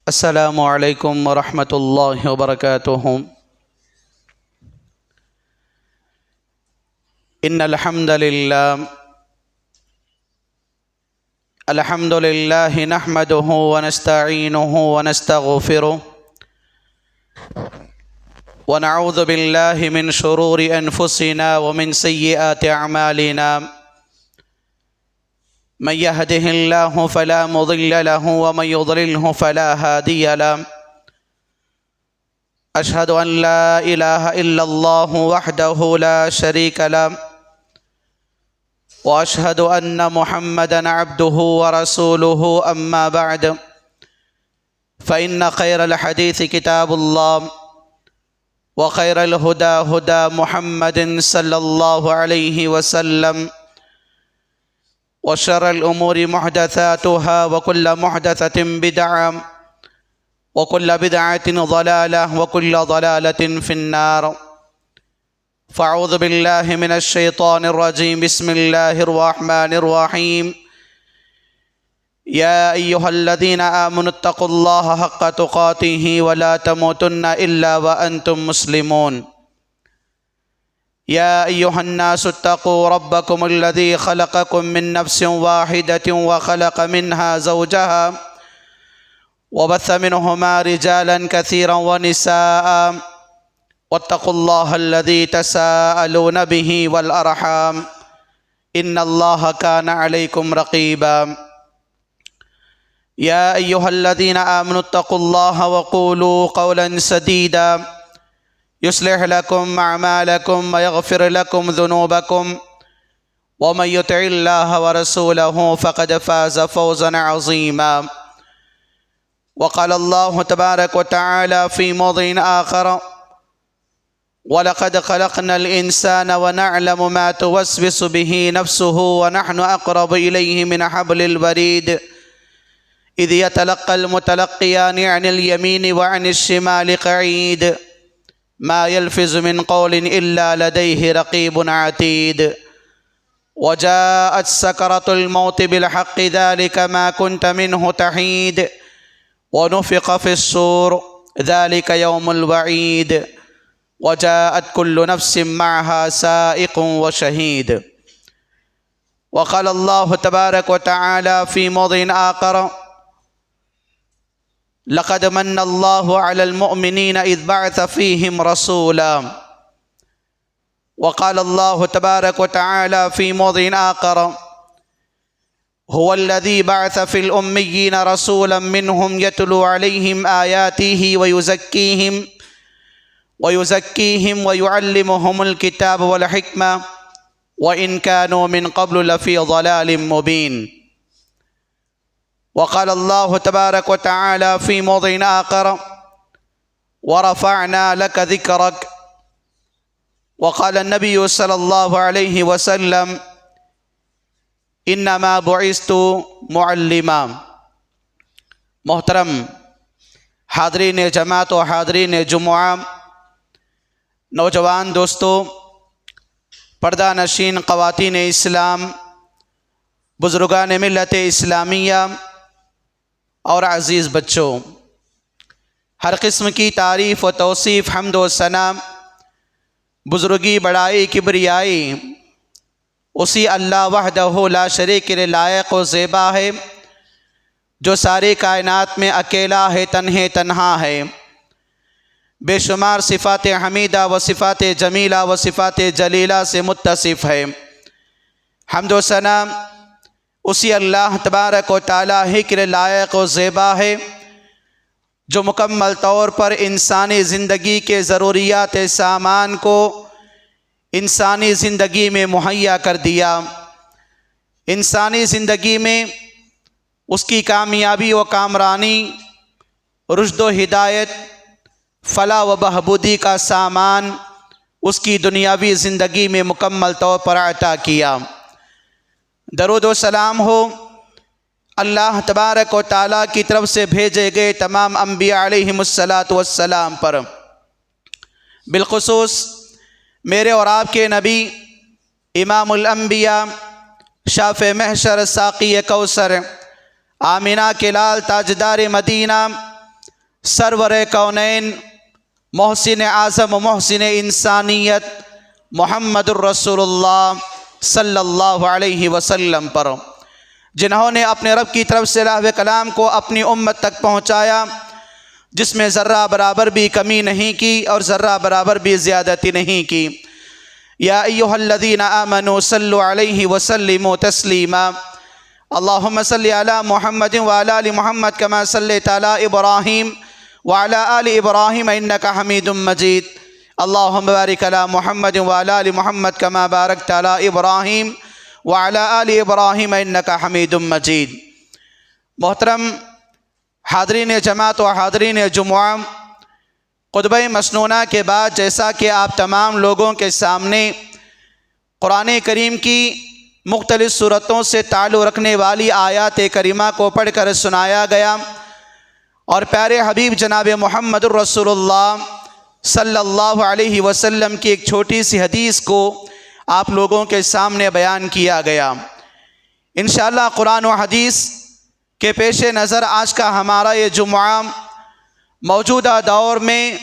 السلام علیکم ورحمۃ اللہ وبرکاتہ۔ ان الحمد للہ نحمده ونستعینه ونستغفره ونعوذ باللہ من شرور انفسنا ومن سیئات اعمالنا، من يهده الله فلا مضل له ومن يضلله فلا هادي له، أشهد أن لا إله إلا الله وحده لا شريك له، وأشهد أن محمدًا عبده ورسوله، أما بعد فإن خير الحديث كتاب الله، وخير الهدى هدى محمد صلى الله عليه وسلم، وشر الأمور محدثاتها وكل محدثة بدعة وكل بدعة ضلالة وكل ضلالة في النار، فأعوذ بالله من الشيطان الرجيم، بسم الله الرحمن الرحيم، يا أيها الذين آمنوا اتقوا الله حق تقاته ولا تموتن إلا وأنتم مسلمون، يا أيها الناس اتقوا ربكم الذي خلقكم من نفس واحدة وخلق منها زوجها وبث منهما رجالا كثيرا ونساء، واتقوا الله الذي تساءلون به والأرحام إن الله كان عليكم رقيبا، يا أيها الذين آمنوا اتقوا الله وقولوا قولا سديدا يصلح لكم أعمالكم ويغفر لكم ذنوبكم، ومن يطع الله ورسوله فقد فاز فوزا عظيما، وقال الله تبارك وتعالى في موضع آخر، وَلَقَدْ خَلَقْنَا الْإِنسَانَ وَنَعْلَمُ مَا تُوَسْوِسُ بِهِ نَفْسُهُ وَنَحْنُ أَقْرَبُ إِلَيْهِ مِنْ حَبْلِ الْوَرِيدِ إِذْ يَتَلَقَّى الْمُتَلَقِّيَانِ عَنِ الْيَمِينِ وَعَنِ الشِّمَالِ قَعِيدٌ ما يلفظ من قول إلا لديه رقيب عتيد، وجاءت سكرة الموت بالحق ذلك ما كنت منه تحيد، ونفخ في الصور ذلك يوم الوعيد، وجاءت كل نفس معها سائق وشهيد، وقال الله تبارك وتعالى في موضع آخر، لقد من الله على المؤمنين إذ بعث فيهم رسولا، وقال الله تبارك وتعالى في موضع آخر، هو الذي بعث في الأميين رسولا منهم يتلو عليهم آياته ويزكيهم ويعلمهم الكتاب والحكمة وإن كانوا من قبل لفي ضلال مبين، وقال الله تبارك وتعالى في موضع آخر، ورفعنا لك ذكرك، وقال النبي صلى الله عليه وسلم، انما بعثت معلما۔ محترم حاضرین جماعت و حاضرین جمعہ، نوجوان دوستو، پردہ نشین خواتین اسلام، بزرگان ملت اسلامیہ اور عزیز بچوں، ہر قسم کی تعریف و توصیف، حمد و ثنا، بزرگی، بڑائی، کبریائی اسی اللہ وحدہ لا شریک کے لائق و زیبا ہے جو ساری کائنات میں اکیلا ہے، تنہا ہے، بے شمار صفات حمیدہ و صفات جمیلہ و صفات جلیلہ سے متصف ہے۔ حمد و ثنا اسی اللہ تبارک و تعالیٰ ہی کے لائق و زیبا ہے جو مکمل طور پر انسانی زندگی کے ضروریات سامان کو انسانی زندگی میں مہیا کر دیا، انسانی زندگی میں اس کی کامیابی و کامرانی، رشد و ہدایت، فلاح و بہبودی کا سامان اس کی دنیاوی زندگی میں مکمل طور پر عطا کیا۔ درود و سلام ہو اللہ تبارک و تعالیٰ کی طرف سے بھیجے گئے تمام انبیاء علیہم السلام پر، بالخصوص میرے اور آپ کے نبی امام الانبیاء، شافع محشر، ساقی کوثر، آمینہ کے لال، تاجدار مدینہ، سرور کونین محسن اعظم و محسن انسانیت محمد الرسول اللہ صلی اللہ علیہ وسلم پر، جنہوں نے اپنے رب کی طرف سے لہو کلام کو اپنی امت تک پہنچایا، جس میں ذرہ برابر بھی کمی نہیں کی اور ذرہ برابر بھی زیادتی نہیں کی۔ یا ایھا الذین آمنوا صلوا علیہ وسلموا تسلیما۔ اللہم صلی علی محمد وعلی آل محمد کما صلیت علی ابراہیم وعلی آل ابراہیم انک حمید مجید۔ اللہم بارک علی محمد وعلی آل محمد کما بارکت علی ابراہیم وعلی آل ابراہیم انک حمید مجید۔ محترم حاضرین جماعت و حاضرین جمعہ، خطبہ مسنونہ کے بعد جیسا کہ آپ تمام لوگوں کے سامنے قرآن کریم کی مختلف صورتوں سے تعلق رکھنے والی آیات کریمہ کو پڑھ کر سنایا گیا، اور پیارے حبیب جناب محمد الرسول اللہ صلی اللہ علیہ وسلم کی ایک چھوٹی سی حدیث کو آپ لوگوں کے سامنے بیان کیا گیا۔ انشاءاللہ قرآن و حدیث کے پیش نظر آج کا ہمارا یہ جمعہ موجودہ دور میں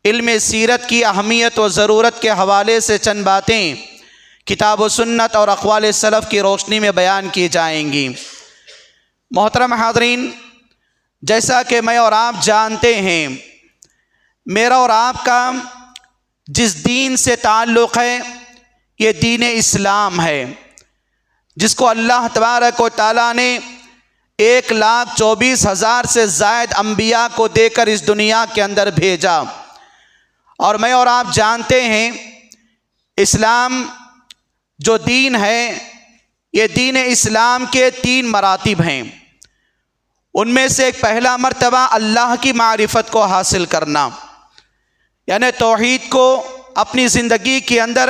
علم سیرت کی اہمیت و ضرورت کے حوالے سے چند باتیں کتاب و سنت اور اقوال سلف کی روشنی میں بیان کی جائیں گی۔ محترم حاضرین، جیسا کہ میں اور آپ جانتے ہیں، میرا اور آپ کا جس دین سے تعلق ہے یہ دین اسلام ہے، جس کو اللہ تبارک و تعالیٰ نے 1,24,000 سے زائد انبیاء کو دے کر اس دنیا کے اندر بھیجا۔ اور میں اور آپ جانتے ہیں اسلام جو دین ہے، یہ دین اسلام کے 3 مراتب ہیں۔ ان میں سے ایک پہلا مرتبہ اللہ کی معرفت کو حاصل کرنا، یعنی توحید کو اپنی زندگی کے اندر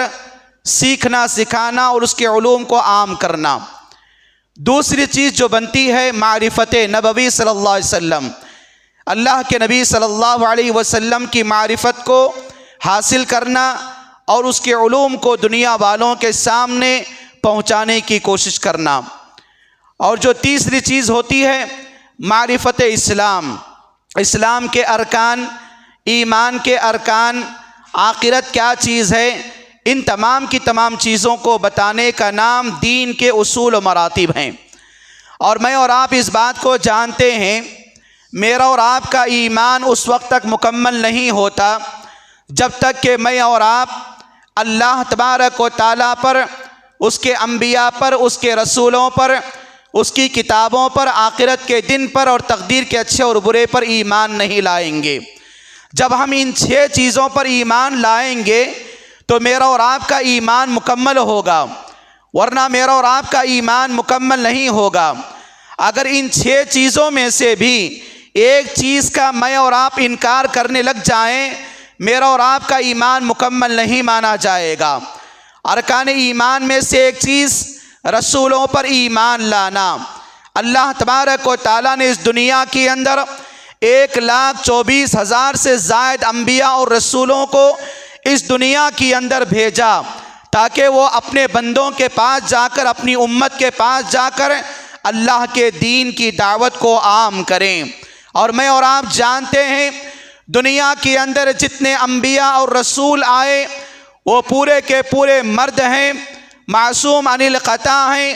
سیکھنا، سکھانا اور اس کے علوم کو عام کرنا۔ دوسری چیز جو بنتی ہے معرفت نبوی صلی اللہ علیہ وسلم، اللہ کے نبی صلی اللہ علیہ وسلم کی معرفت کو حاصل کرنا اور اس کے علوم کو دنیا والوں کے سامنے پہنچانے کی کوشش کرنا۔ اور جو تیسری چیز ہوتی ہے معرفت اسلام، اسلام کے ارکان، ایمان کے ارکان، آخرت کیا چیز ہے، ان تمام کی تمام چیزوں کو بتانے کا نام دین کے اصول و مراتب ہیں۔ اور میں اور آپ اس بات کو جانتے ہیں، میرا اور آپ کا ایمان اس وقت تک مکمل نہیں ہوتا جب تک کہ میں اور آپ اللہ تبارک و تعالیٰ پر، اس کے انبیاء پر، اس کے رسولوں پر، اس کی کتابوں پر، آخرت کے دن پر اور تقدیر کے اچھے اور برے پر ایمان نہیں لائیں گے۔ جب ہم ان 6 چیزوں پر ایمان لائیں گے تو میرا اور آپ کا ایمان مکمل ہوگا، ورنہ میرا اور آپ کا ایمان مکمل نہیں ہوگا۔ اگر ان 6 چیزوں میں سے بھی ایک چیز کا میں اور آپ انکار کرنے لگ جائیں، میرا اور آپ کا ایمان مکمل نہیں مانا جائے گا۔ ارکان ایمان میں سے ایک چیز رسولوں پر ایمان لانا۔ اللہ تبارک و تعالیٰ نے اس دنیا کے اندر 1,24,000 سے زائد انبیاء اور رسولوں کو اس دنیا کے اندر بھیجا تاکہ وہ اپنے بندوں کے پاس جا کر، اپنی امت کے پاس جا کر اللہ کے دین کی دعوت کو عام کریں۔ اور میں اور آپ جانتے ہیں دنیا کے اندر جتنے انبیاء اور رسول آئے وہ پورے کے پورے مرد ہیں، معصوم عن الخطا ہیں،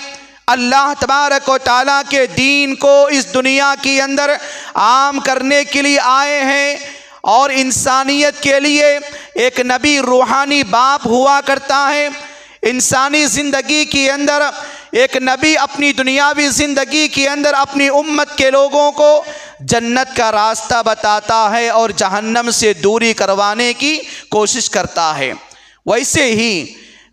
اللہ تبارک و تعالیٰ کے دین کو اس دنیا کے اندر عام کرنے کے لیے آئے ہیں۔ اور انسانیت کے لیے ایک نبی روحانی باپ ہوا کرتا ہے، انسانی زندگی کے اندر ایک نبی اپنی دنیاوی زندگی کے اندر اپنی امت کے لوگوں کو جنت کا راستہ بتاتا ہے اور جہنم سے دوری کروانے کی کوشش کرتا ہے۔ ویسے ہی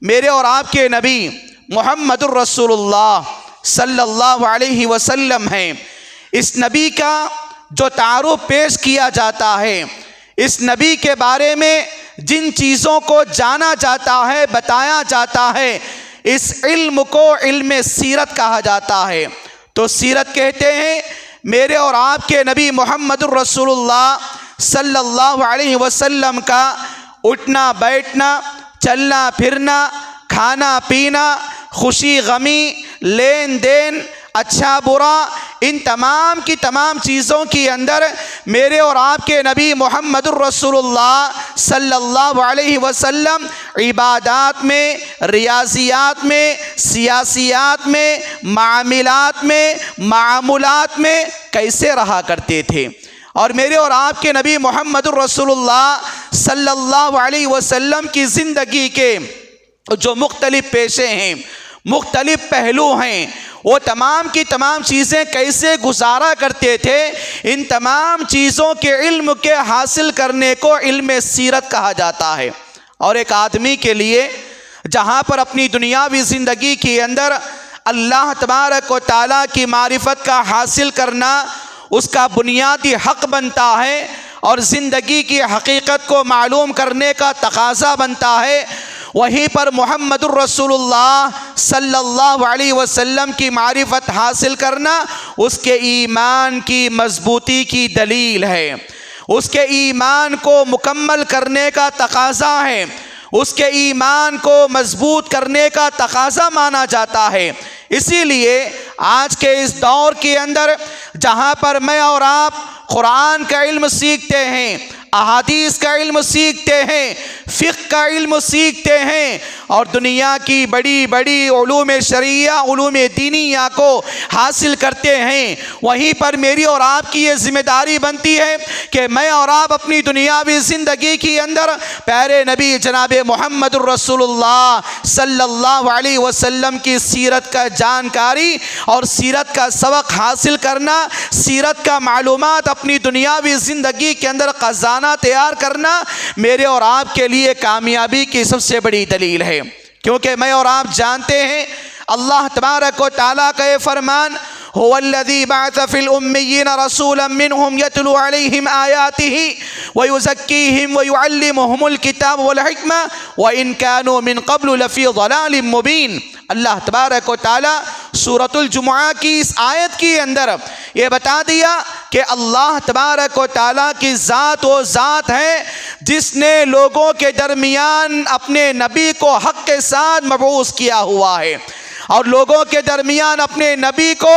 میرے اور آپ کے نبی محمد الرسول اللہ صلی اللہ علیہ وسلم ہیں۔ اس نبی کا جو تعارف پیش کیا جاتا ہے، اس نبی کے بارے میں جن چیزوں کو جانا جاتا ہے، بتایا جاتا ہے، اس علم کو علم سیرت کہا جاتا ہے۔ تو سیرت کہتے ہیں میرے اور آپ کے نبی محمد الرسول اللہ صلی اللہ علیہ وسلم کا اٹھنا بیٹھنا، چلنا پھرنا، کھانا پینا، خوشی غمی، لین دین، اچھا برا، ان تمام کی تمام چیزوں کے اندر میرے اور آپ کے نبی محمد الرسول اللہ صلی اللہ علیہ وسلم عبادات میں، ریاضیات میں، سیاسیات میں، معاملات میں کیسے رہا کرتے تھے. اور میرے اور آپ کے نبی محمد الرسول اللہ صلی اللہ علیہ وسلم کی زندگی کے جو مختلف پیشے ہیں، مختلف پہلو ہیں، وہ تمام کی تمام چیزیں کیسے گزارا کرتے تھے، ان تمام چیزوں کے علم کے حاصل کرنے کو علم سیرت کہا جاتا ہے. اور ایک آدمی کے لیے جہاں پر اپنی دنیاوی زندگی کے اندر اللہ تبارک و تعالیٰ کی معرفت کا حاصل کرنا اس کا بنیادی حق بنتا ہے اور زندگی کی حقیقت کو معلوم کرنے کا تقاضا بنتا ہے، وہیں پر محمد الرسول اللہ صلی اللہ علیہ وسلم کی معرفت حاصل کرنا اس کے ایمان کی مضبوطی کی دلیل ہے، اس کے ایمان کو مکمل کرنے کا تقاضا ہے، اس کے ایمان کو مضبوط کرنے کا تقاضا مانا جاتا ہے. اسی لیے آج کے اس دور کے اندر جہاں پر میں اور آپ قرآن کا علم سیکھتے ہیں، احادیث کا علم سیکھتے ہیں، فقہ کا علم سیکھتے ہیں اور دنیا کی بڑی بڑی علوم شرعیہ، علوم دینیہ کو حاصل کرتے ہیں، وہیں پر میری اور آپ کی یہ ذمہ داری بنتی ہے کہ میں اور آپ اپنی دنیاوی زندگی کے اندر پیارے نبی جناب محمد الرسول اللہ صلی اللہ علیہ وسلم کی سیرت کا جانکاری اور سیرت کا سبق حاصل کرنا، سیرت کا معلومات اپنی دنیاوی زندگی کے اندر خزانہ تیار کرنا میرے اور آپ کے لیے کامیابی کی سب سے بڑی دلیل ہے. کیونکہ میں اور آپ جانتے ہیں اللہ تبارک و تعالیٰ کا یہ فرمان هو الذي بعث في الأميين رسولا منهم يتلو عليهم آياته ويزكيهم ويعلمهم الكتاب والحكمة وإن كانوا من قبل لفي ضلال مبين. اللہ تبارک و تعالیٰ سورۃ الجمعہ کی اس آیت کے اندر یہ بتا دیا کہ اللہ تبارک و تعالیٰ کی ذات وہ ذات ہے جس نے لوگوں کے درمیان اپنے نبی کو حق کے ساتھ مبعوث کیا ہوا ہے، اور لوگوں کے درمیان اپنے نبی کو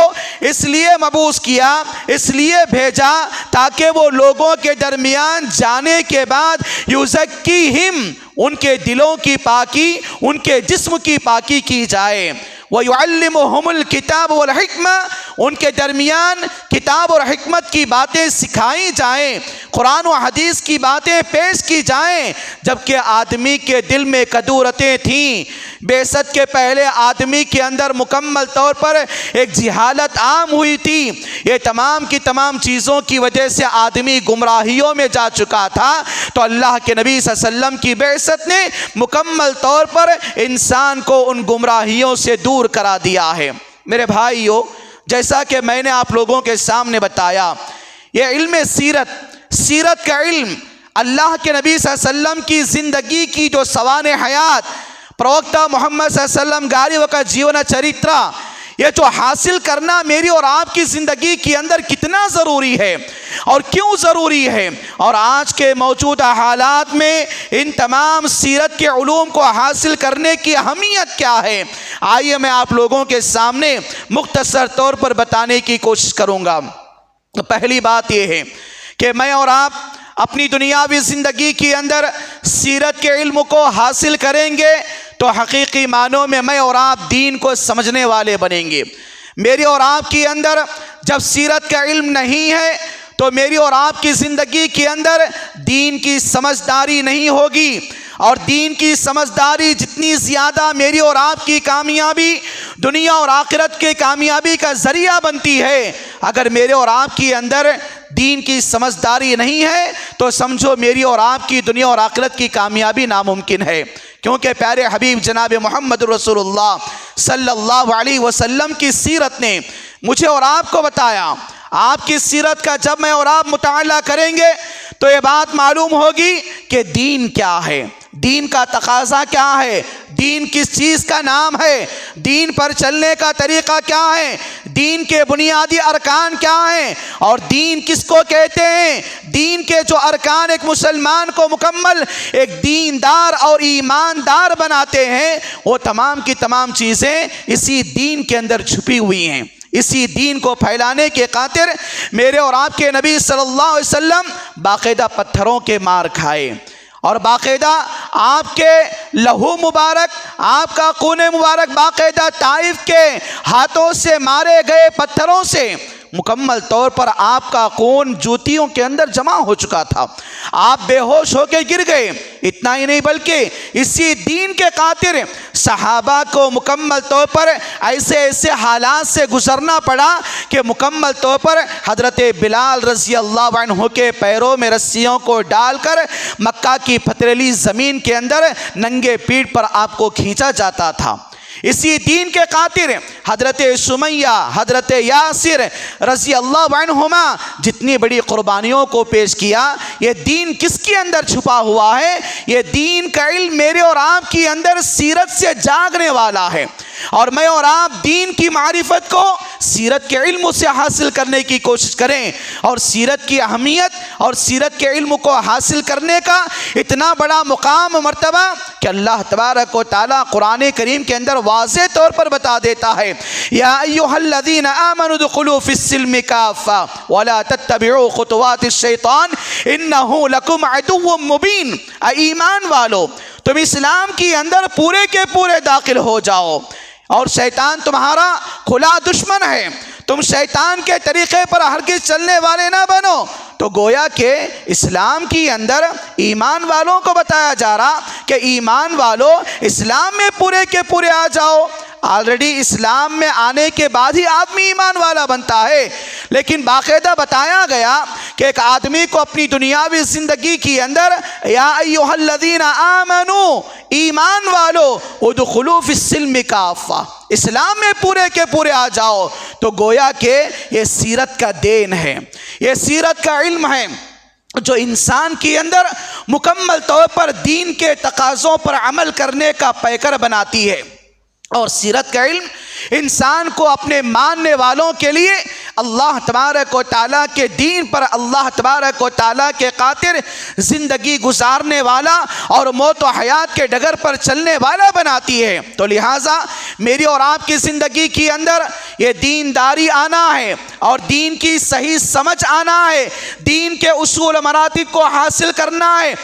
اس لیے مبعوث کیا، اس لیے بھیجا تاکہ وہ لوگوں کے درمیان جانے کے بعد یزکیہم، ان کے دلوں کی پاکی، ان کے جسم کی پاکی کی جائے، وَيُعَلِّمُهُمُ الْكِتَابُ وَالْحِكْمَةِ، ان کے درمیان کتاب اور حکمت کی باتیں سکھائی جائیں، قرآن و حدیث کی باتیں پیش کی جائیں. جبکہ آدمی کے دل میں کدورتیں تھیں، بعثت کے پہلے آدمی کے اندر مکمل طور پر ایک جہالت عام ہوئی تھی. یہ تمام کی تمام چیزوں کی وجہ سے آدمی گمراہیوں میں جا چکا تھا، تو اللہ کے نبی صلی اللہ علیہ وسلم کی بعثت نے مکمل طور پر انسان کو ان گمراہیوں سے دور کرا دیا ہے. میرے بھائیو، جیسا کہ میں نے آپ لوگوں کے سامنے بتایا، یہ علم سیرت کا علم اللہ کے نبی صلی اللہ علیہ وسلم کی زندگی کی جو سوانح حیات، پروکتا محمد صلی اللہ علیہ وسلم گاری کا جیون چریترا، یہ جو حاصل کرنا میری اور آپ کی زندگی کے اندر کتنا ضروری ہے اور کیوں ضروری ہے، اور آج کے موجودہ حالات میں ان تمام سیرت کے علوم کو حاصل کرنے کی اہمیت کیا ہے، آئیے میں آپ لوگوں کے سامنے مختصر طور پر بتانے کی کوشش کروں گا. پہلی بات یہ ہے کہ میں اور آپ اپنی دنیاوی زندگی کے اندر سیرت کے علم کو حاصل کریں گے تو حقیقی معنوں میں میں اور آپ دین کو سمجھنے والے بنیں گے. میری اور آپ کے اندر جب سیرت کا علم نہیں ہے تو میری اور آپ کی زندگی کے اندر دین کی سمجھداری نہیں ہوگی، اور دین کی سمجھداری جتنی زیادہ میری اور آپ کی کامیابی، دنیا اور آخرت کے کامیابی کا ذریعہ بنتی ہے، اگر میرے اور آپ کے اندر دین کی سمجھداری نہیں ہے تو سمجھو میری اور آپ کی دنیا اور آخرت کی کامیابی ناممکن ہے. کیونکہ پیارے حبیب جناب محمد رسول اللہ صلی اللہ علیہ وسلم کی سیرت نے مجھے اور آپ کو بتایا. آپ کی سیرت کا جب میں اور آپ مطالعہ کریں گے تو یہ بات معلوم ہوگی کہ دین کیا ہے، دین کا تقاضا کیا ہے، دین کس چیز کا نام ہے، دین پر چلنے کا طریقہ کیا ہے، دین کے بنیادی ارکان کیا ہیں، اور دین کس کو کہتے ہیں. دین کے جو ارکان ایک مسلمان کو مکمل ایک دیندار اور ایماندار بناتے ہیں، وہ تمام کی تمام چیزیں اسی دین کے اندر چھپی ہوئی ہیں. اسی دین کو پھیلانے کے خاطر میرے اور آپ کے نبی صلی اللہ علیہ وسلم باقاعدہ پتھروں کے مار کھائے، اور باقاعدہ آپ کے لہو مبارک، آپ کا خون مبارک باقاعدہ طائف کے ہاتھوں سے مارے گئے پتھروں سے مکمل طور پر آپ کا خون جوتیوں کے اندر جمع ہو چکا تھا، آپ بے ہوش ہو کے گر گئے۔ اتنا ہی نہیں بلکہ اسی دین کے خاطر صحابہ کو مکمل طور پر ایسے حالات سے گزرنا پڑا کہ مکمل طور پر حضرت بلال رضی اللہ عنہ کے پیروں میں رسیوں کو ڈال کر مکہ کی پتھریلی زمین کے اندر ننگے پیٹھ پر آپ کو کھینچا جاتا تھا۔ اسی دین کے خاطر حضرت سمیہ، حضرت یاسر رضی اللہ عنہما جتنی بڑی قربانیوں کو پیش کیا۔ یہ دین کس کے اندر چھپا ہوا ہے؟ یہ دین کا علم میرے اور آپ کی اندر سیرت سے جاگنے والا ہے، اور میں اور آپ دین کی معرفت کو سیرت کے علم سے حاصل کرنے کی کوشش کریں، اور سیرت کی اہمیت اور سیرت کے علم کو حاصل کرنے کا اتنا بڑا مقام و مرتبہ کہ اللہ تبارک و تعالیٰ قرآن کریم کے اندر واضح طور پر بتا دیتا ہے، یا ایھا الذین آمنوا ادخلوا فی السلم کافۃ ولا تتبعوا خطوات الشیطان انہ لکم عدو مبین۔ اے ایمان والو، تم اسلام کی اندر پورے کے پورے داخل ہو جاؤ، اور شیطان تمہارا کھلا دشمن ہے، تم شیطان کے طریقے پر ہرگز چلنے والے نہ بنو۔ تو گویا کہ اسلام کی اندر ایمان والوں کو بتایا جا رہا کہ ایمان والو اسلام میں پورے کے پورے آ جاؤ۔ آلریڈی اسلام میں آنے کے بعد ہی آدمی ایمان والا بنتا ہے، لیکن باقاعدہ بتایا گیا کہ ایک آدمی کو اپنی دنیاوی زندگی کی اندر یا ایھا الذین آمنو، ایمان والو، ادخلوا فی السلم کافۃ، اسلام میں پورے کے پورے آ جاؤ۔ تو گویا کہ یہ سیرت کا دین ہے، یہ سیرت کا علم ہے جو انسان کے اندر مکمل طور پر دین کے تقاضوں پر عمل کرنے کا پیکر بناتی ہے۔ اور سیرت کا علم انسان کو اپنے ماننے والوں کے لیے اللہ تبارک و تعالیٰ کے دین پر اللہ تبارک و تعالیٰ کے خاطر زندگی گزارنے والا اور موت و حیات کے ڈگر پر چلنے والا بناتی ہے۔ تو لہٰذا میری اور آپ کی زندگی کے اندر یہ دینداری آنا ہے، اور دین کی صحیح سمجھ آنا ہے، دین کے اصول و مراتب کو حاصل کرنا ہے،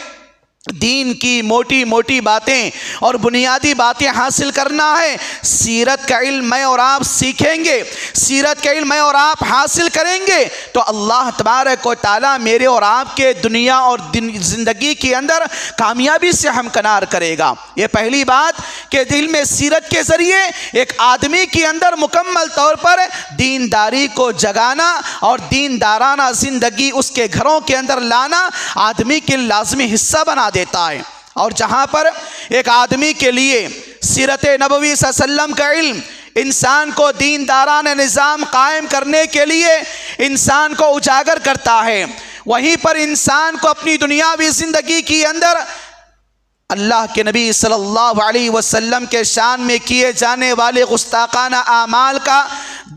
دین کی موٹی موٹی باتیں اور بنیادی باتیں حاصل کرنا ہے۔ سیرت کا علم میں اور آپ سیکھیں گے، سیرت کا علم میں اور آپ حاصل کریں گے تو اللہ تبارک و تعالیٰ میرے اور آپ کے دنیا اور زندگی کے اندر کامیابی سے ہمکنار کرے گا۔ یہ پہلی بات کہ علم سیرت کے ذریعے ایک آدمی کے اندر مکمل طور پر دینداری کو جگانا اور دیندارانہ زندگی اس کے گھروں کے اندر لانا آدمی کے لازمی حصہ بنا دیتا ہے۔ اور جہاں پر ایک آدمی کے لیے سیرت نبوی صلی اللہ علیہ وسلم کا علم انسان کو دیندارانہ نظام قائم کرنے کے لیے انسان کو اجاگر کرتا ہے، وہیں پر انسان کو اپنی دنیاوی زندگی کی اندر اللہ کے نبی صلی اللہ علیہ وسلم کے شان میں کیے جانے والے گستاخانہ اعمال کا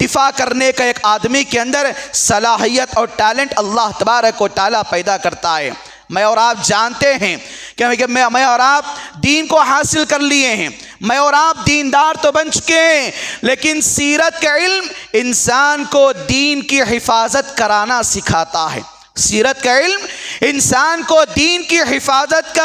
دفاع کرنے کا ایک آدمی کے اندر صلاحیت اور ٹیلنٹ اللہ تبارک و تعالیٰ پیدا کرتا ہے۔ میں اور آپ جانتے ہیں کہ میں اور آپ دین کو حاصل کر لیے ہیں، میں اور آپ دیندار تو بن چکے ہیں، لیکن سیرت کا علم انسان کو دین کی حفاظت کرانا سکھاتا ہے۔ سیرت کا علم انسان کو دین کی حفاظت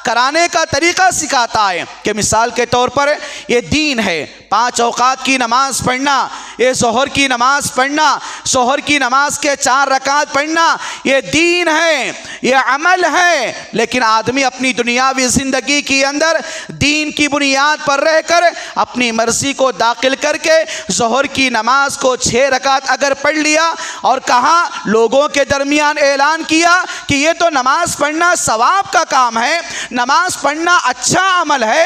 کرانے کا طریقہ سکھاتا ہے کہ مثال کے طور پر یہ دین ہے، 5 اوقات کی نماز پڑھنا، یہ ظہر کی نماز پڑھنا، ظہر کی نماز کے 4 رکعت پڑھنا، یہ دین ہے، یہ عمل ہے۔ لیکن آدمی اپنی دنیاوی زندگی کے اندر دین کی بنیاد پر رہ کر اپنی مرضی کو داخل کر کے ظہر کی نماز کو 6 رکعت اگر پڑھ لیا اور کہا، لوگوں کے درمیان اعلان کیا کہ یہ تو نماز پڑھنا ثواب کا کام ہے، نماز پڑھنا اچھا عمل ہے،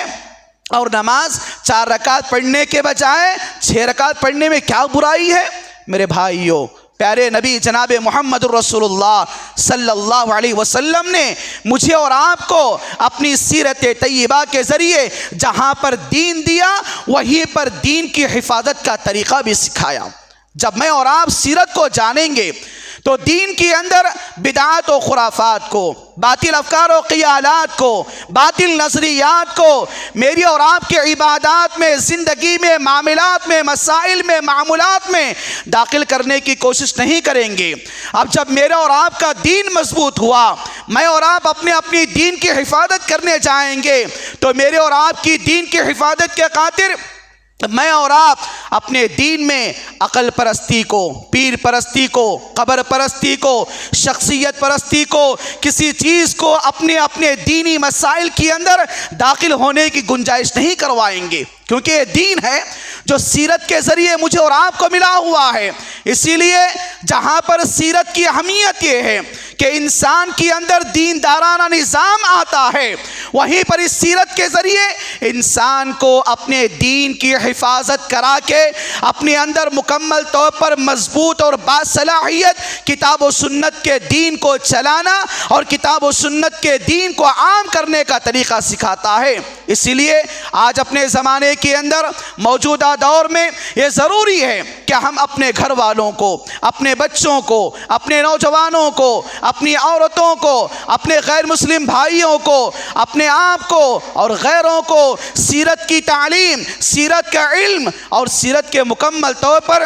اور نماز 4 رکعت پڑھنے کے بجائے 6 رکعت پڑھنے میں کیا برائی ہے؟ میرے بھائیوں، پیارے نبی جناب محمد رسول اللہ صلی اللہ علیہ وسلم نے مجھے اور آپ کو اپنی سیرت طیبہ کے ذریعے جہاں پر دین دیا وہیں پر دین کی حفاظت کا طریقہ بھی سکھایا۔ جب میں اور آپ سیرت کو جانیں گے تو دین کے اندر بدعات و خرافات کو، باطل افکار و خیالات کو، باطل نظریات کو میری اور آپ کے عبادات میں، زندگی میں، معاملات میں، مسائل میں، معمولات میں داخل کرنے کی کوشش نہیں کریں گے۔ اب جب میرا اور آپ کا دین مضبوط ہوا، میں اور آپ اپنی دین کی حفاظت کرنے جائیں گے، تو میرے اور آپ کی دین کی حفاظت کے خاطر میں اور آپ اپنے دین میں عقل پرستی کو، پیر پرستی کو، قبر پرستی کو، شخصیت پرستی کو، کسی چیز کو اپنے دینی مسائل کے اندر داخل ہونے کی گنجائش نہیں کروائیں گے، کیونکہ یہ دین ہے جو سیرت کے ذریعے مجھے اور آپ کو ملا ہوا ہے۔ اسی لیے جہاں پر سیرت کی اہمیت یہ ہے کہ انسان کے اندر دیندارانہ نظام آتا ہے، وہیں پر اس سیرت کے ذریعے انسان کو اپنے دین کی حفاظت کرا کے اپنے اندر مکمل طور پر مضبوط اور باصلاحیت کتاب و سنت کے دین کو چلانا اور کتاب و سنت کے دین کو عام کرنے کا طریقہ سکھاتا ہے۔ اسی لیے آج اپنے زمانے کے اندر موجودہ دور میں یہ ضروری ہے کہ ہم اپنے گھر والوں کو، اپنے بچوں کو، اپنے نوجوانوں کو، اپنی عورتوں کو، اپنے غیر مسلم بھائیوں کو، اپنے آپ کو اور غیروں کو سیرت کی تعلیم، سیرت کا علم اور سیرت کے مکمل طور پر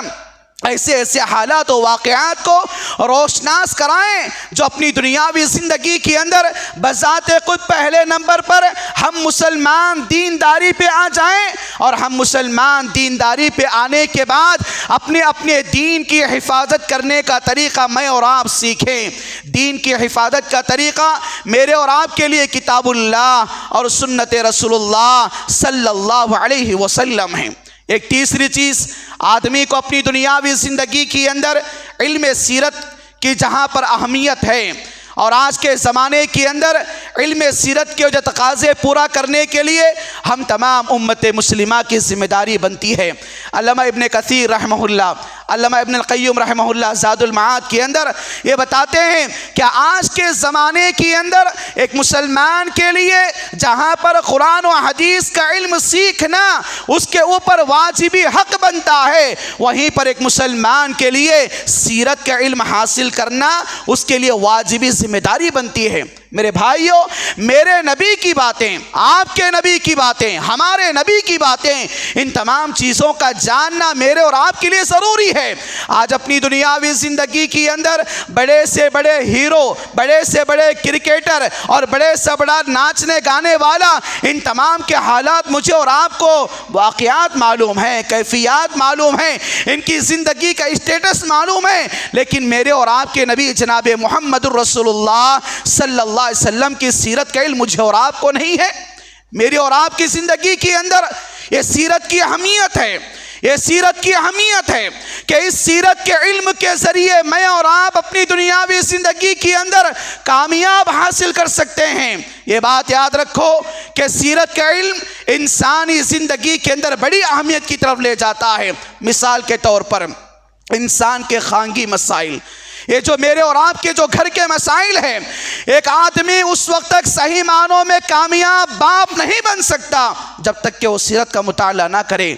ایسے حالات و واقعات کو روشناس کرائیں جو اپنی دنیاوی زندگی کے اندر بذات خود پہلے نمبر پر ہم مسلمان دینداری پہ آ جائیں، اور ہم مسلمان دینداری پہ آنے کے بعد اپنے دین کی حفاظت کرنے کا طریقہ میں اور آپ سیکھیں۔ دین کی حفاظت کا طریقہ میرے اور آپ کے لیے کتاب اللہ اور سنت رسول اللہ صلی اللہ علیہ وسلم ہے۔ ایک تیسری چیز، آدمی کو اپنی دنیاوی زندگی کے اندر علم سیرت کی جہاں پر اہمیت ہے، اور آج کے زمانے کے اندر علم سیرت کے جو تقاضے پورا کرنے کے لیے ہم تمام امت مسلمہ کی ذمہ داری بنتی ہے۔ علامہ ابن کثیر رحمہ اللہ، علامہ ابن القیم رحمہ اللہ زاد المعاد کے اندر یہ بتاتے ہیں کہ آج کے زمانے کے اندر ایک مسلمان کے لیے جہاں پر قرآن و حدیث کا علم سیکھنا اس کے اوپر واجبی حق بنتا ہے، وہیں پر ایک مسلمان کے لیے سیرت کا علم حاصل کرنا اس کے لیے واجبی ذمہ داری بنتی ہے۔ میرے بھائیوں، میرے نبی کی باتیں، آپ کے نبی کی باتیں، ہمارے نبی کی باتیں، ان تمام چیزوں کا جاننا میرے اور آپ کے لیے ضروری ہے۔ آج اپنی دنیاوی زندگی کے اندر بڑے سے بڑے ہیرو، بڑے سے بڑے کرکٹر اور بڑے سے بڑا ناچنے گانے والا، ان تمام کے حالات مجھے اور آپ کو واقعات معلوم ہیں، کیفیات معلوم ہیں، ان کی زندگی کا اسٹیٹس معلوم ہے، لیکن میرے اور آپ کے نبی جناب محمد الرسول اللہ صلی اللہ علیہ وسلم کی سیرت کا علم مجھے اور آپ کو نہیں ہے۔ میری اور آپ کی زندگی کے اندر یہ سیرت کی اہمیت ہے، یہ سیرت کی اہمیت ہے کہ اس سیرت کے علم کے ذریعے میں اور آپ اپنی دنیاوی زندگی کے اندر کامیاب حاصل کر سکتے ہیں۔ یہ بات یاد رکھو کہ سیرت کا علم انسانی زندگی کے اندر بڑی اہمیت کی طرف لے جاتا ہے۔ مثال کے طور پر انسان کے خانگی مسائل، یہ جو میرے اور آپ کے جو گھر کے مسائل ہیں، ایک آدمی اس وقت تک صحیح معنوں میں کامیاب باپ نہیں بن سکتا جب تک کہ وہ سیرت کا مطالعہ نہ کرے۔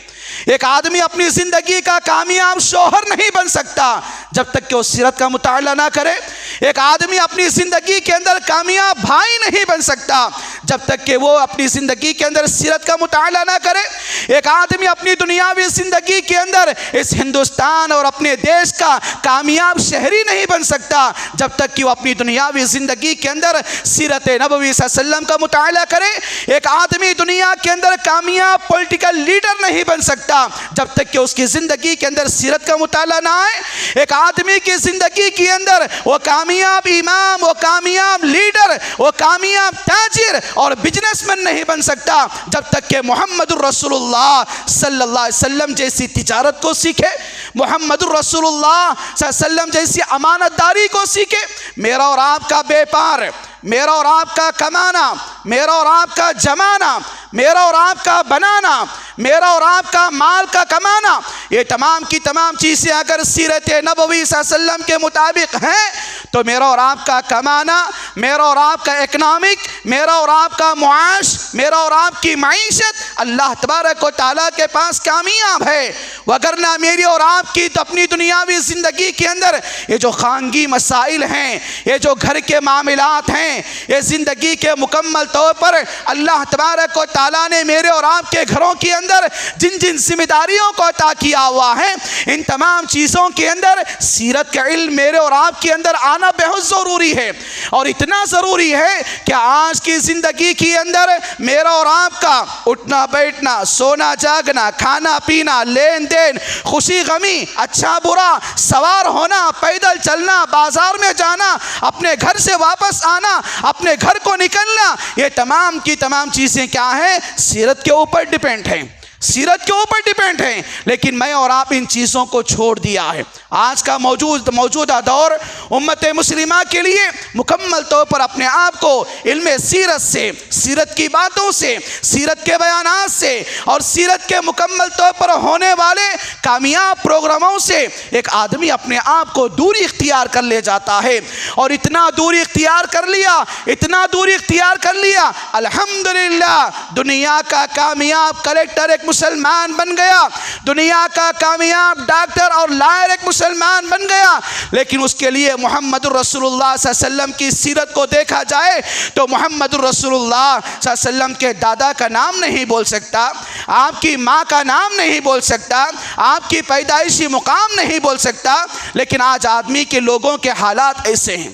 ایک آدمی اپنی زندگی کا کامیاب شوہر نہیں بن سکتا جب تک کہ وہ سیرت کا مطالعہ نہ کرے۔ ایک آدمی اپنی زندگی کے اندر کامیاب بھائی نہیں بن سکتا جب تک کہ وہ اپنی زندگی کے اندر سیرت کا مطالعہ نہ کرے۔ ایک آدمی اپنی دنیاوی زندگی کے اندر اس ہندوستان اور اپنے دیش کا کامیاب شہری نہیں بن سکتا جب تک کہ وہ اپنی دنیاوی زندگی کے اندر سیرت نبوی صلی اللہ علیہ وسلم کا مطالعہ کرے۔ ایک آدمی دنیا کے اندر کامیاب پولیٹیکل لیڈر نہیں بن سکتا جب تک کہ اس کی زندگی کے اندر سیرت کا مطالعہ نہ آئے۔ ایک آدمی کی زندگی کے اندر وہ کامیاب امام، وہ کامیاب لیڈر، وہ کامیاب تاجر اور بزنس مین نہیں بن سکتا جب تک کہ محمد الرسول اللہ صلی اللہ علیہ وسلم جیسی تجارت کو سیکھے، محمد الرسول اللہ صلی اللہ علیہ وسلم جیسی امانت داری کو سیکھے۔ میرا اور آپ کا بیپار، میرا اور آپ کا کمانا، میرا اور آپ کا جمانا، میرا اور آپ کا بنانا، میرا اور آپ کا مال کا کمانا، یہ تمام کی تمام چیزیں اگر سیرت نبوی صلی اللہ علیہ وسلم کے مطابق ہیں تو میرا اور آپ کا کمانا، میرا اور آپ کا اکنامک، میرا اور آپ کا معاش، میرا اور آپ کی معیشت اللہ تبارک و تعالیٰ کے پاس کامیاب ہے۔ وگرنہ میری اور آپ کی تو اپنی دنیاوی زندگی کے اندر یہ جو خانگی مسائل ہیں، یہ جو گھر کے معاملات ہیں، یہ زندگی کے مکمل طور پر اللہ تبارک و تعالیٰ نے میرے اور آپ کے گھروں کے اندر جن جن ذمہ داریوں کو عطا کیا ہوا ہے، ان تمام چیزوں کے اندر سیرت کا علم میرے اور آپ کے اندر آنا بہت ضروری ہے۔ اور اتنا ضروری ہے کہ آج کی زندگی کے اندر میرا اور آپ کا اٹھنا بیٹھنا، سونا جاگنا، کھانا پینا، لین دین، خوشی غمی، اچھا برا، سوار ہونا، پیدل چلنا، بازار میں جانا، اپنے گھر سے واپس آنا، اپنے گھر کو نکلنا، یہ تمام کی تمام چیزیں کیا ہیں؟ سیرت کے اوپر ڈیپینڈ ہیں، سیرت کے اوپر ڈیپینڈ ہیں۔ لیکن میں اور آپ ان چیزوں کو چھوڑ دیا ہے۔ آج کا موجودہ دور امت مسلمہ کے لیے مکمل طور پر اپنے آپ کو علم سیرت سے، سیرت کی باتوں سے، سیرت کے بیانات سے اور سیرت کے مکمل طور پر ہونے والے کامیاب پروگراموں سے ایک آدمی اپنے آپ کو دوری اختیار کر لے جاتا ہے۔ اور اتنا دوری اختیار کر لیا، اتنا دوری اختیار کر لیا، الحمدللہ دنیا کا کامیاب کلیکٹر ایک مسلمان بن گیا، دنیا کا کامیاب ڈاکٹر اور لائر ایک مسلمان بن گیا، لیکن اس کے لیے محمد الرسول اللہ صلی اللہ علیہ وسلم کی سیرت کو دیکھا جائے تو محمد الرسول اللہ صلی اللہ علیہ وسلم کے دادا کا نام نہیں بول سکتا، آپ کی ماں کا نام نہیں بول سکتا، آپ کی پیدائشی مقام نہیں بول سکتا۔ لیکن آج آدمی کے لوگوں کے حالات ایسے ہیں،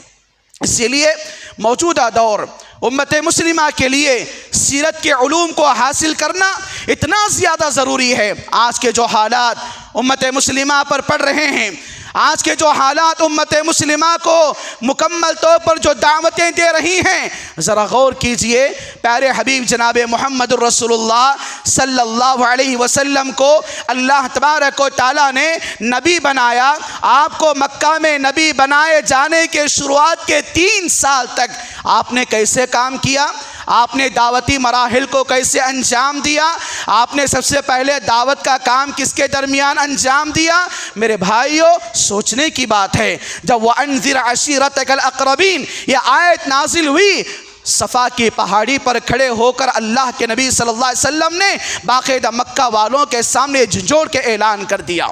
اسی لیے موجودہ دور امت مسلمہ کے لیے سیرت کے علوم کو حاصل کرنا اتنا زیادہ ضروری ہے۔ آج کے جو حالات امت مسلمہ پر پڑ رہے ہیں، آج کے جو حالات امت مسلمہ کو مکمل طور پر جو دعوتیں دے رہی ہیں، ذرا غور کیجئے۔ پیارے حبیب جناب محمد الرسول اللہ صلی اللہ علیہ وسلم کو اللہ تبارک و تعالیٰ نے نبی بنایا۔ آپ کو مکہ میں نبی بنائے جانے کے شروعات کے 3 سال تک آپ نے کیسے کام کیا؟ آپ نے دعوتی مراحل کو کیسے انجام دیا؟ آپ نے سب سے پہلے دعوت کا کام کس کے درمیان انجام دیا؟ میرے بھائیوں، سوچنے کی بات ہے۔ جب وَأَنذِرْ عَشِيرَتَكَ الْأَقْرَبِينَ یہ آیت نازل ہوئی، صفا کی پہاڑی پر کھڑے ہو کر اللہ کے نبی صلی اللہ علیہ وسلم نے باقاعدہ مکہ والوں کے سامنے جھنجھوڑ کے اعلان کر دیا۔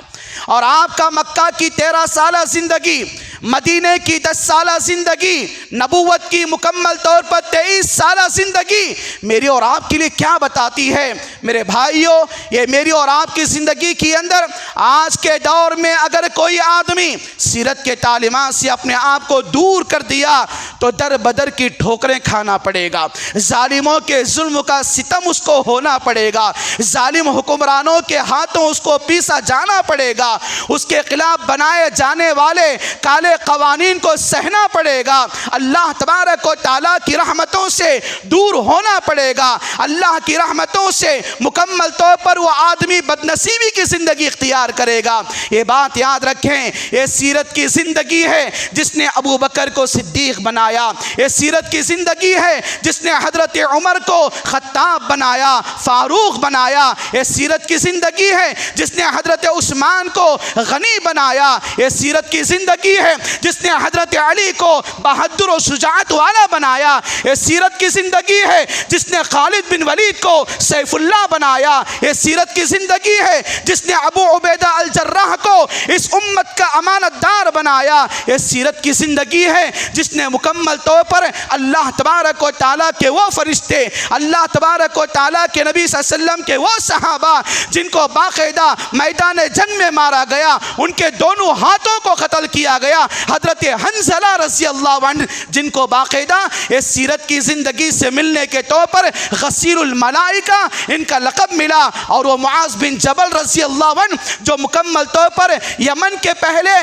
اور آپ کا مکہ کی 13 سالہ زندگی، مدینے کی 10 سالہ زندگی، نبوت کی مکمل طور پر 23 سالہ زندگی میری اور آپ کے لیے کیا بتاتی ہے؟ میرے بھائیوں، یہ میری اور آپ کی زندگی کے اندر آج کے دور میں اگر کوئی آدمی سیرت کے تعلیمات سے اپنے آپ کو دور کر دیا تو در بدر کی ٹھوکریں کھانا پڑے گا، ظالموں کے ظلم کا ستم اس کو ہونا پڑے گا، ظالم حکمرانوں کے ہاتھوں اس کو پیسا جانا پڑے گا، اس کے خلاف بنائے جانے والے کالے قوانین کو سہنا پڑے گا، اللہ تبارک و تعالیٰ کی رحمتوں سے دور ہونا پڑے گا، اللہ کی رحمتوں سے مکمل طور پر وہ آدمی بدنصیبی کی زندگی اختیار کرے گا۔ یہ بات یاد رکھیں، یہ سیرت کی زندگی ہے جس نے ابو بکر کو صدیق بنایا، یہ سیرت کی زندگی ہے جس نے حضرت عمر کو خطاب بنایا، فاروق بنایا، یہ سیرت کی زندگی ہے جس نے حضرت عثمان کو غنی بنایا، یہ سیرت کی زندگی ہے جس نے حضرت علی کو بہادر و شجاعت والا بنایا، یہ سیرت کی زندگی ہے جس نے خالد بن ولید کو سیف اللہ بنایا، یہ سیرت کی زندگی ہے جس نے ابو عبیدہ الجراح کو اس امت کا امانت دار بنایا، یہ سیرت کی زندگی ہے جس نے مکمل طور پر اللہ تبارک و تعالیٰ کے وہ فرشتے، اللہ تبارک و تعالیٰ کے نبی صلی اللہ علیہ وسلم کے وہ صحابہ جن کو باقاعدہ میدان جنگ میں مارا گیا، ان کے دونوں ہاتھوں کو قتل کیا گیا، حضرت حنظلہ رضی اللہ عنہ جن کو باقاعدہ اس سیرت کی زندگی سے ملنے کے طور پر غسیل الملائکہ ان کا لقب ملا، اور وہ معاذ بن جبل رضی اللہ عنہ جو مکمل طور پر یمن کے پہلے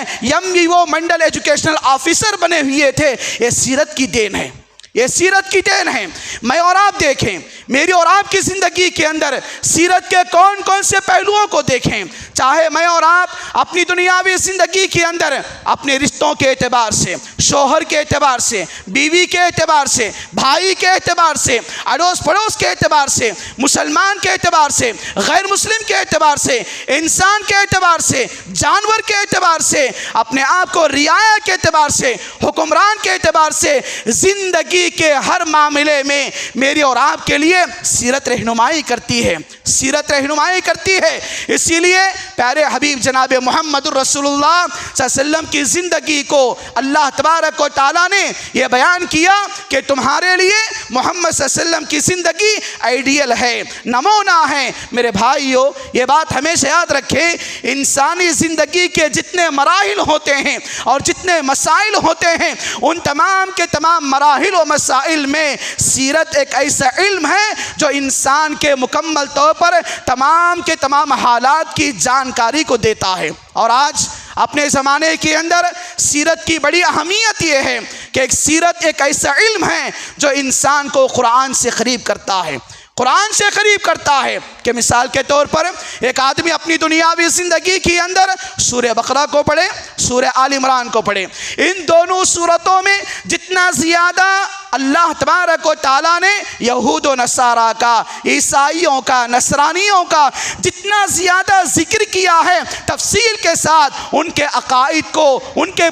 وہ منڈل ایجوکیشنل آفیسر بنے ہوئے تھے۔ یہ سیرت کی دین ہے، یہ سیرت کی دین ہے۔ میں اور آپ دیکھیں، میری اور آپ کی زندگی کے اندر سیرت کے کون کون سے پہلوؤں کو دیکھیں، چاہے میں اور آپ اپنی دنیاوی زندگی کے اندر اپنے رشتوں کے اعتبار سے، شوہر کے اعتبار سے، بیوی کے اعتبار سے، بھائی کے اعتبار سے، اڑوس پڑوس کے اعتبار سے، مسلمان کے اعتبار سے، غیر مسلم کے اعتبار سے، انسان کے اعتبار سے، جانور کے اعتبار سے، اپنے آپ کو رعایا کے اعتبار سے، حکمران کے اعتبار سے، زندگی زندگی کے ہر معاملے میں میری اور آپ کے لیے سیرت رہنمائی کرتی ہے، سیرت رہنمائی کرتی ہے۔ اسی لیے پیارے حبیب جناب محمد الرسول اللہ صلی اللہ علیہ وسلم کی زندگی کو اللہ تبارک و تعالیٰ نے یہ بیان کیا کہ تمہارے لیے محمد صلی اللہ علیہ وسلم کی زندگی آئیڈیل ہے، نمونہ ہے۔ میرے بھائیو، یہ بات ہمیشہ یاد رکھیں، انسانی زندگی کے جتنے مراحل ہوتے ہیں اور جتنے مسائل ہوتے ہیں، ان تمام کے تمام مراحل و مسائل میں سیرت ایک ایسا علم ہے جو انسان کے مکمل طور پر تمام کے تمام حالات کی جانکاری کو دیتا ہے۔ اور آج اپنے زمانے کے اندر سیرت کی بڑی اہمیت یہ ہے کہ ایک سیرت ایک ایسا علم ہے جو انسان کو قرآن سے قریب کرتا ہے، قرآن سے قریب کرتا ہے۔ کہ مثال کے طور پر ایک آدمی اپنی دنیاوی زندگی کے اندر سورہ بقرہ کو پڑھے، سورہ آل عمران کو پڑھے، ان دونوں سورتوں میں جتنا زیادہ اللہ تبارک و تعالیٰ نے یہود و نصارہ کا، عیسائیوں کا، نصرانیوں کا جتنا زیادہ ذکر کیا ہے تفصیل کے ساتھ، ان کے عقائد کو، ان کے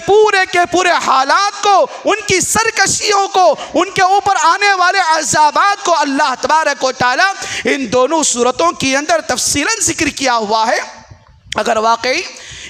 پورے حالات کو، ان کی سرکشیوں کو، ان کے اوپر آنے والے عذابات کو اللہ تبارک و تعالیٰ ان دونوں صورتوں کے اندر تفصیلاً ذکر کیا ہوا ہے۔ اگر واقعی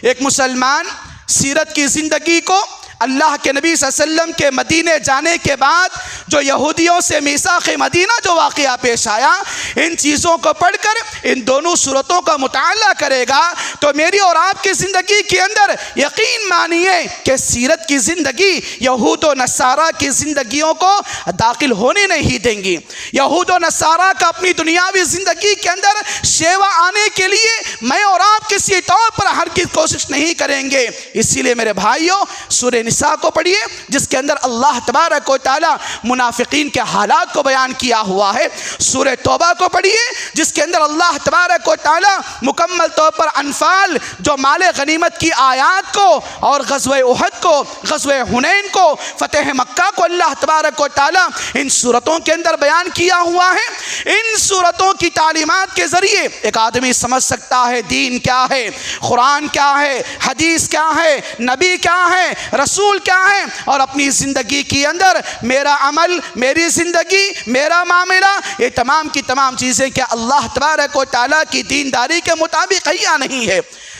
ایک مسلمان سیرت کی زندگی کو اللہ کے نبی صلی اللہ علیہ وسلم کے مدینے جانے کے بعد جو یہودیوں سے میثاق مدینہ جو واقعہ پیش آیا، ان چیزوں کو پڑھ کر ان دونوں صورتوں کا مطالعہ کرے گا تو میری اور آپ کی زندگی کے اندر یقین مانیے کہ سیرت کی زندگی یہود و نصارہ کی زندگیوں کو داخل ہونے نہیں دیں گی۔ یہود و نصارہ کا اپنی دنیاوی زندگی کے اندر شیوا آنے کے لیے میں اور آپ کسی طور پر ہرگز کوشش نہیں کریں گے۔ اسی لیے میرے بھائیوں، سورہ نساء کو پڑھیے جس کے اندر اللہ تبارک و تعالی منافقین کے حالات کو بیان کیا ہوا ہے۔ سورہ توبہ کو پڑھیے جس کے اندر اللہ تبارک و تعالی مکمل طور پر انفال جو مال غنیمت کی آیات کو اور غزوہ احد کو، غزوہ حنین کو، فتح مکہ کو اللہ تبارک و تعالی ان سورتوں کے اندر بیان کیا ہوا ہے۔ ان سورتوں کی تعلیمات کے ذریعے ایک آدمی سمجھ سکتا ہے دین کیا ہے، قرآن کیا ہے، حدیث کیا ہے، نبی کیا ہے، رسول کیا ہے، اور اپنی زندگی کے اندر میرا عمل، میری زندگی، میرا معاملہ، یہ تمام کی تمام چیزیں کیا اللہ تبارک و تعالیٰ کی دینداری کے مطابق ہے یا نہیں ہے۔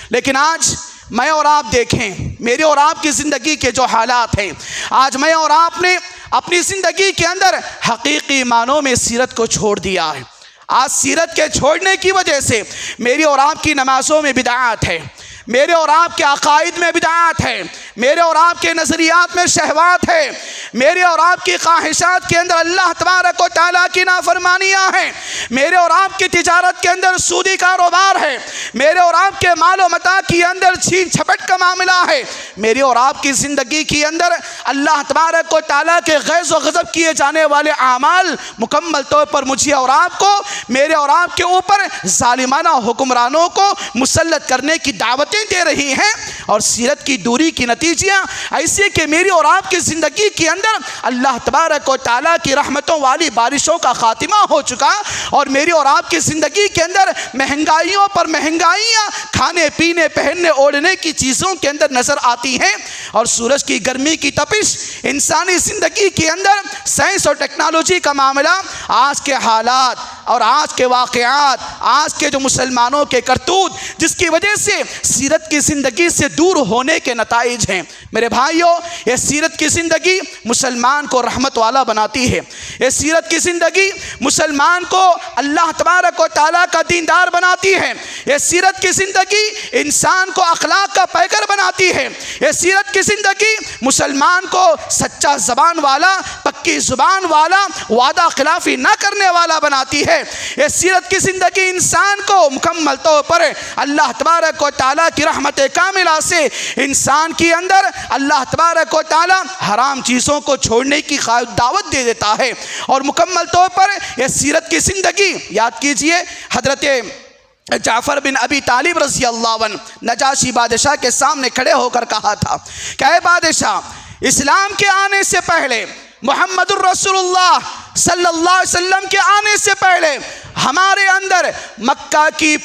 لیکن آج میں اور آپ دیکھیں میری اور آپ کی زندگی کے جو حالات ہیں، آج میں اور آپ نے اپنی زندگی کے اندر حقیقی معنوں میں سیرت کو چھوڑ دیا ہے۔ آج سیرت کے چھوڑنے کی وجہ سے میری اور آپ کی نمازوں میں بدعات ہے، میرے اور آپ کے عقائد میں بدعات ہے، میرے اور آپ کے نظریات میں شہوات ہے، میرے اور آپ کی خواہشات کے اندر اللہ تبارک و تعالیٰ کی نافرمانیاں ہیں، میرے اور آپ کی تجارت کے اندر سودی کاروبار ہے، میرے اور آپ کے مال و متاع کے اندر چھین چھپٹ کا معاملہ ہے، میری اور آپ کی زندگی کے اندر اللہ تبارک و تعالیٰ کے غیظ و غضب کیے جانے والے اعمال مکمل طور پر مجھے اور آپ کو، میرے اور آپ کے اوپر ظالمانہ حکمرانوں کو مسلط کرنے کی دعوت دے رہی ہیں، اور سیرت کی دوری کی نتیجیاں ایسے کہ میری اور آپ کی زندگی کے اندر اللہ تبارک و تعالیٰ کی رحمتوں والی بارشوں کا خاتمہ ہو چکا، اور میری اور آپ کی زندگی کے اندر مہنگائیوں پر مہنگائیاں کھانے پینے پہننے اوڑھنے کی چیزوں کے اندر نظر آتی ہیں، اور سورج کی گرمی کی تپش انسانی زندگی کے اندر سائنس اور ٹیکنالوجی کا معاملہ، آج کے حالات اور آج کے واقعات، آج کے جو مسلمانوں کے کرتوت جس کی وجہ سے سیرت کی زندگی سے دور ہونے کے نتائج ہیں۔ میرے بھائیوں، یہ سیرت کی زندگی مسلمان کو رحمت والا بناتی ہے، یہ سیرت کی زندگی مسلمان کو اللہ تبارک و تعالیٰ کا دیندار بناتی ہے، یہ سیرت کی زندگی انسان کو اخلاق کا پیکر بناتی ہے، یہ سیرت کی زندگی مسلمان کو سچا زبان والا، پکی زبان والا، وعدہ خلافی نہ کرنے والا بناتی ہے، یہ سیرت کی زندگی انسان کو مکمل طور پر اللہ تبارک و تعالیٰ کی رحمت کاملہ سے انسان کے اندر اللہ تبارک و تعالیٰ حرام چیزوں کو چھوڑنے کی دعوت دے دیتا ہے، اور مکمل طور پر یہ سیرت کی زندگی یاد کیجئے حضرت جعفر بن ابی طالب رضی اللہ عنہ نجاشی بادشاہ کے سامنے کھڑے ہو کر کہا تھا کہ اے بادشاہ، اسلام کے آنے سے پہلے، محمد الرسول اللہ صلی اللہ علیہ وسلم کے آنے سے پہلے ہمارے اندر مکہ کی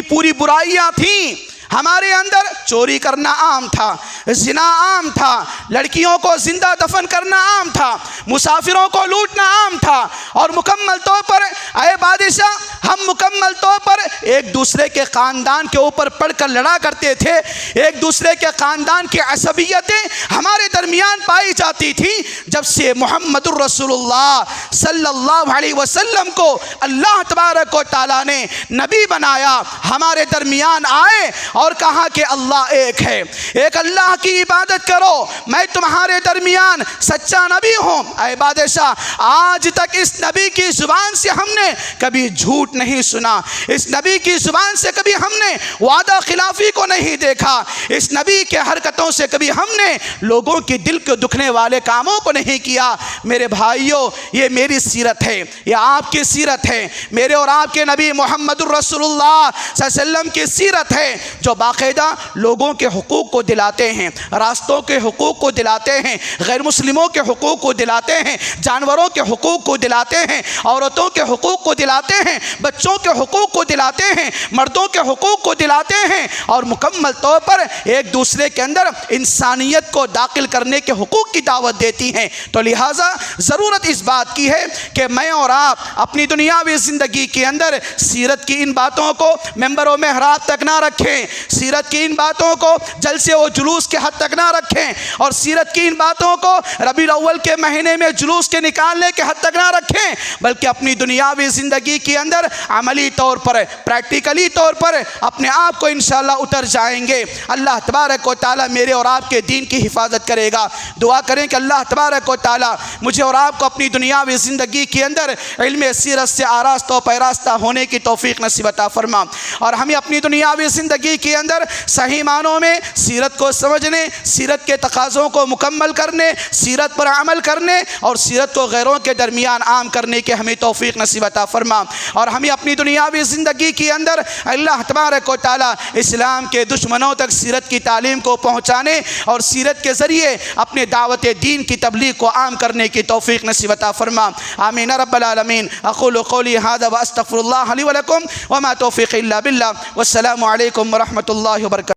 پوری برائیاں تھیں، ہمارے اندر چوری کرنا عام تھا، زنا عام تھا، لڑکیوں کو زندہ دفن کرنا عام تھا، مسافروں کو لوٹنا عام تھا، اور مکمل طور پر اے بادشاہ ہم مکمل طور پر ایک دوسرے کے خاندان کے اوپر پڑھ کر لڑا کرتے تھے، ایک دوسرے کے خاندان کی عصبیتیں ہمارے درمیان پائی جاتی تھی۔ جب سے محمد الرسول اللہ صلی اللہ علیہ وسلم کو اللہ تبارک و تعالیٰ نے نبی بنایا، ہمارے درمیان آئے اور کہا کہ اللہ ایک ہے، ایک اللہ کی عبادت کرو، میں تمہارے درمیان سچا نبی ہوں۔ اے بادشاہ آج تک اس نبی کی زبان سے ہم نے کبھی جھوٹ نہیں سنا، اس نبی کی زبان سے کبھی ہم نے وعدہ خلافی کو نہیں دیکھا، اس نبی کے حرکتوں سے کبھی ہم نے لوگوں کے دل کو دکھنے والے کاموں کو نہیں کیا۔ میرے بھائیوں، یہ میری سیرت ہے، یہ آپ کی سیرت ہے، میرے اور آپ کے نبی محمد الرسول اللہ صلی اللہ علیہ وسلم کی سیرت ہے، جو باقاعدہ لوگوں کے حقوق کو دلاتے ہیں، راستوں کے حقوق کو دلاتے ہیں، غیر مسلموں کے حقوق کو دلاتے ہیں، جانوروں کے حقوق کو دلاتے ہیں، عورتوں کے حقوق کو دلاتے ہیں، بچوں کے حقوق کو دلاتے ہیں، مردوں کے حقوق کو دلاتے ہیں، اور مکمل طور پر ایک دوسرے کے اندر انسانیت کو داخل کرنے کے حقوق کی دعوت دیتی ہیں۔ تو لہٰذا ضرورت اس بات کی ہے کہ میں اور آپ اپنی دنیاوی زندگی کے اندر سیرت کی ان باتوں کو ممبر و محراب تک نہ رکھیں، سیرت کی ان باتوں کو جلسے و جلوس کے حد تک نہ رکھیں، اور سیرت کی ان باتوں کو ربیع الاول کے مہینے میں جلوس کے نکالنے کے حد تک نہ رکھیں، بلکہ اپنی دنیاوی زندگی کے اندر عملی طور پر، پریکٹیکلی طور پر اپنے آپ کو انشاءاللہ اتر جائیں گے۔ اللہ تبارک و تعالیٰ میرے اور آپ کے دین کی حفاظت کرے گا۔ دعا کریں کہ اللہ تبارک و تعالیٰ مجھے اور آپ کو اپنی دنیاوی زندگی کے اندر علم سیرت سے آراستہ و پیراستہ ہونے کی توفیق نصیب عطا فرما، اور ہمیں اپنی دنیاوی زندگی کے اندر صحیح معنوں میں سیرت کو سمجھنے، سیرت کے تقاضوں کو مکمل کرنے، سیرت پر عمل کرنے، اور سیرت کو غیروں کے درمیان عام کرنے کے ہمیں توفیق نصیب عطا فرما، اور ہمیں اپنی دنیاوی زندگی کے اندر اللہ تبارک و تعالیٰ اسلام کے دشمنوں تک سیرت کی تعلیم کو پہنچانے اور سیرت کے ذریعے اپنے دعوت دین کی تبلیغ کو عام کرنے کی توفیق نصیب عطا فرما۔ آمین رب العالمین۔ اقول قولی ھذا واستغفر اللہ لی ولکم وما توفیق الا باللہ، والسلام علیکم ورحمۃ اللہ وبرکاتہ۔